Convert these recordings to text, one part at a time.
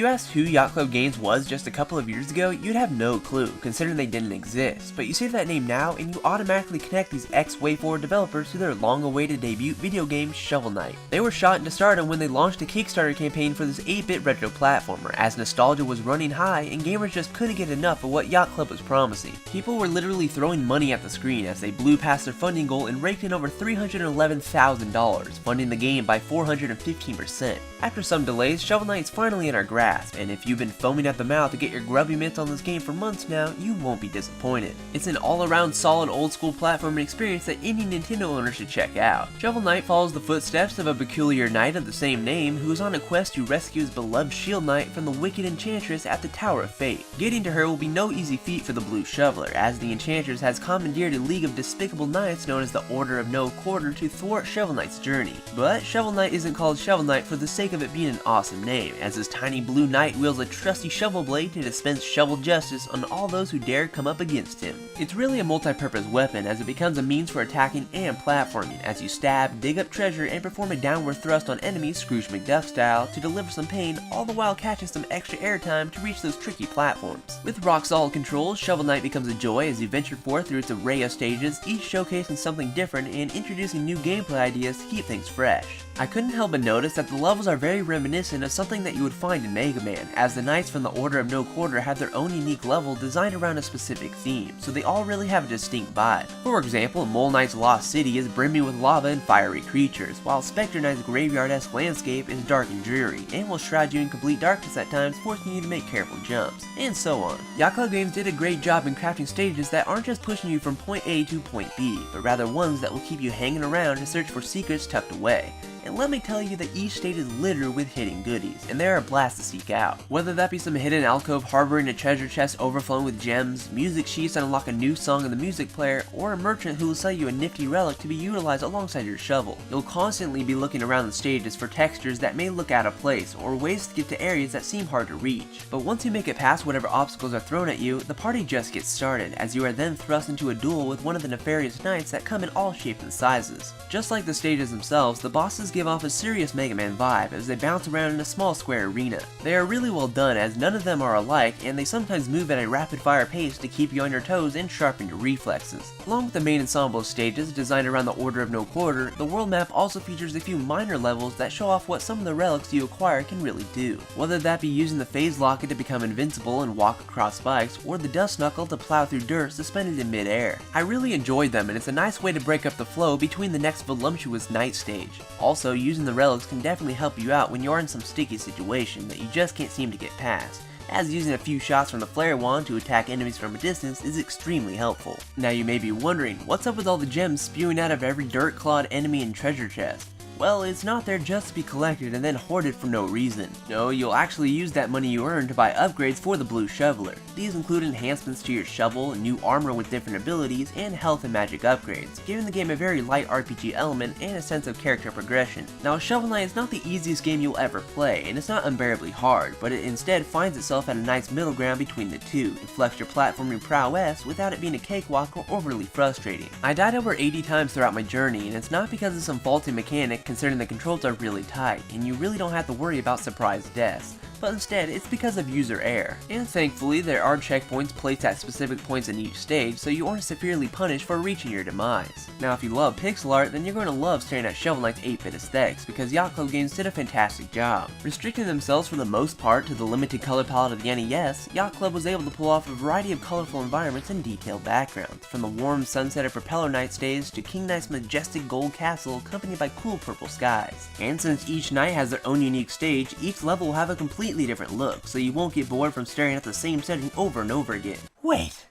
you asked who Yacht Club Games was just a couple of years ago, you'd have no clue, considering they didn't exist, but you see that name now and you automatically connect these ex-WayForward developers to their long-awaited debut video game, Shovel Knight. They were shot into stardom when they launched a Kickstarter campaign for this 8-bit retro platformer, as nostalgia was running high and gamers just couldn't get enough of what Yacht Club was promising. People were literally throwing money at the screen as they blew past their funding goal and raked in over $311,000, funding the game by 415%. After some delays, Shovel Knight is finally in our grasp, and if you've been foaming at the mouth to get your grubby mitts on this game for months now, you won't be disappointed. It's an all-around solid old-school platforming experience that any Nintendo owner should check out. Shovel Knight follows the footsteps of a peculiar knight of the same name who is on a quest to rescue his beloved Shield Knight from the wicked Enchantress at the Tower of Fate. Getting to her will be no easy feat for the Blue Shoveler, as the Enchantress has commandeered a league of despicable knights known as the Order of No Quarter to thwart Shovel Knight's journey. But Shovel Knight isn't called Shovel Knight for the sake of it being an awesome name, as this tiny blue knight wields a trusty shovel blade to dispense shovel justice on all those who dare come up against him. It's really a multi-purpose weapon, as it becomes a means for attacking and platforming, as you stab, dig up treasure, and perform a downward thrust on enemies Scrooge McDuck style to deliver some pain, all the while catching some extra airtime to reach those tricky platforms. With rock-solid controls, Shovel Knight becomes a joy as you venture forth through its array of stages, each showcasing something different and introducing new gameplay ideas to keep things fresh. I couldn't help but notice that the levels are very reminiscent of something that you would find in Mega Man, as the knights from the Order of No Quarter have their own unique level designed around a specific theme, so they all really have a distinct vibe. For example, Mole Knight's Lost City is brimming with lava and fiery creatures, while Spectre Knight's graveyard-esque landscape is dark and dreary, and will shroud you in complete darkness at times, forcing you to make careful jumps, and so on. Yacht Club Games did a great job in crafting stages that aren't just pushing you from point A to point B, but rather ones that will keep you hanging around to search for secrets tucked away. And let me tell you that each stage is littered with hidden goodies, and they're a blast to seek out. Whether that be some hidden alcove harboring a treasure chest overflowing with gems, music sheets that unlock a new song in the music player, or a merchant who will sell you a nifty relic to be utilized alongside your shovel. You'll constantly be looking around the stages for textures that may look out of place, or ways to get to areas that seem hard to reach. But once you make it past whatever obstacles are thrown at you, the party just gets started, as you are then thrust into a duel with one of the nefarious knights that come in all shapes and sizes. Just like the stages themselves, the bosses give off a serious Mega Man vibe as they bounce around in a small square arena. They are really well done, as none of them are alike, and they sometimes move at a rapid fire pace to keep you on your toes and sharpen your reflexes. Along with the main ensemble of stages designed around the Order of No Quarter, the world map also features a few minor levels that show off what some of the relics you acquire can really do. Whether that be using the phase locket to become invincible and walk across spikes, or the dust knuckle to plow through dirt suspended in mid-air. I really enjoyed them, and it's a nice way to break up the flow between the next voluptuous night stage. Also, using the relics can definitely help you out when you're in some sticky situation that you just can't seem to get past, as using a few shots from the flare wand to attack enemies from a distance is extremely helpful. Now you may be wondering, what's up with all the gems spewing out of every dirt-clawed enemy and treasure chest? Well, it's not there just to be collected and then hoarded for no reason. No, you'll actually use that money you earn to buy upgrades for the Blue Shoveler. These include enhancements to your shovel, new armor with different abilities, and health and magic upgrades, giving the game a very light RPG element and a sense of character progression. Now, Shovel Knight is not the easiest game you'll ever play, and it's not unbearably hard, but it instead finds itself at a nice middle ground between the two, to flex your platforming prowess without it being a cakewalk or overly frustrating. I died over 80 times throughout my journey, and it's not because of some faulty mechanic, considering the controls are really tight, and you really don't have to worry about surprise deaths. But instead, it's because of user error. And thankfully, there are checkpoints placed at specific points in each stage, so you aren't severely punished for reaching your demise. Now, if you love pixel art, then you're going to love staring at Shovel Knight's 8-bit aesthetics, because Yacht Club Games did a fantastic job. Restricting themselves for the most part to the limited color palette of the NES, Yacht Club was able to pull off a variety of colorful environments and detailed backgrounds, from the warm sunset of Propeller Knight stage to King Knight's majestic gold castle accompanied by cool purple skies. And since each knight has their own unique stage, each level will have a completely different look, so you won't get bored from staring at the same setting over and over again. Wait,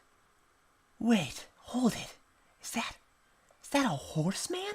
hold it. Is that a horseman?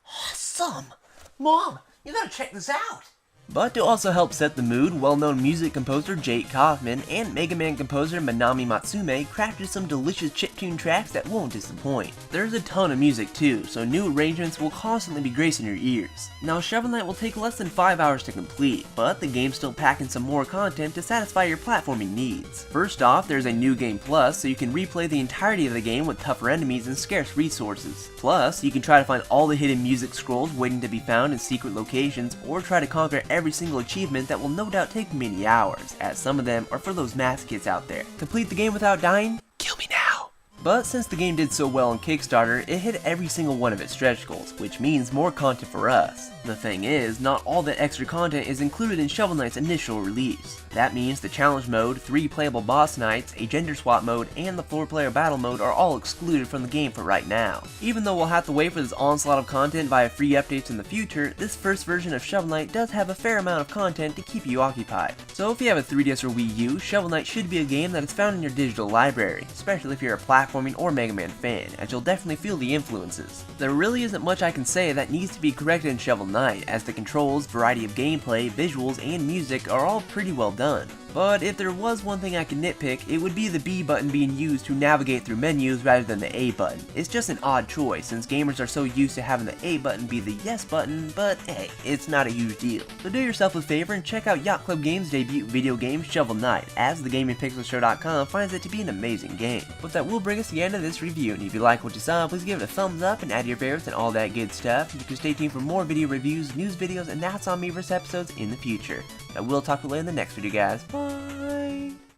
Awesome! Mom, you gotta check this out! But to also help set the mood, well-known music composer Jake Kaufman and Mega Man composer Manami Matsume crafted some delicious chiptune tracks that won't disappoint. There's a ton of music too, so new arrangements will constantly be gracing your ears. Now, Shovel Knight will take less than 5 hours to complete, but the game's still packing some more content to satisfy your platforming needs. First off, there's a New Game Plus, so you can replay the entirety of the game with tougher enemies and scarce resources. Plus, you can try to find all the hidden music scrolls waiting to be found in secret locations, or try to conquer every single achievement that will no doubt take many hours, as some of them are for those math kits out there. Complete the game without dying? Kill me now! But since the game did so well on Kickstarter, it hit every single one of its stretch goals, which means more content for us. The thing is, not all that extra content is included in Shovel Knight's initial release. That means the challenge mode, 3 playable boss nights, a gender swap mode, and the 4-player battle mode are all excluded from the game for right now. Even though we'll have to wait for this onslaught of content via free updates in the future, this first version of Shovel Knight does have a fair amount of content to keep you occupied. So if you have a 3DS or Wii U, Shovel Knight should be a game that is found in your digital library, especially if you're a platforming or Mega Man fan, as you'll definitely feel the influences. There really isn't much I can say that needs to be corrected in Shovel Knight, as the controls, variety of gameplay, visuals, and music are all pretty well done. But if there was one thing I could nitpick, it would be the B button being used to navigate through menus rather than the A button. It's just an odd choice since gamers are so used to having the A button be the yes button, but hey, it's not a huge deal. So do yourself a favor and check out Yacht Club Games' debut video game Shovel Knight, as the GamingPixelShow.com finds it to be an amazing game. But that will bring us to the end of this review, and if you like what you saw, please give it a thumbs up and add your favorites and all that good stuff. You can stay tuned for more video reviews, news videos, and That's On Me versus episodes in the future. I will talk to you later in the next video, guys. Bye!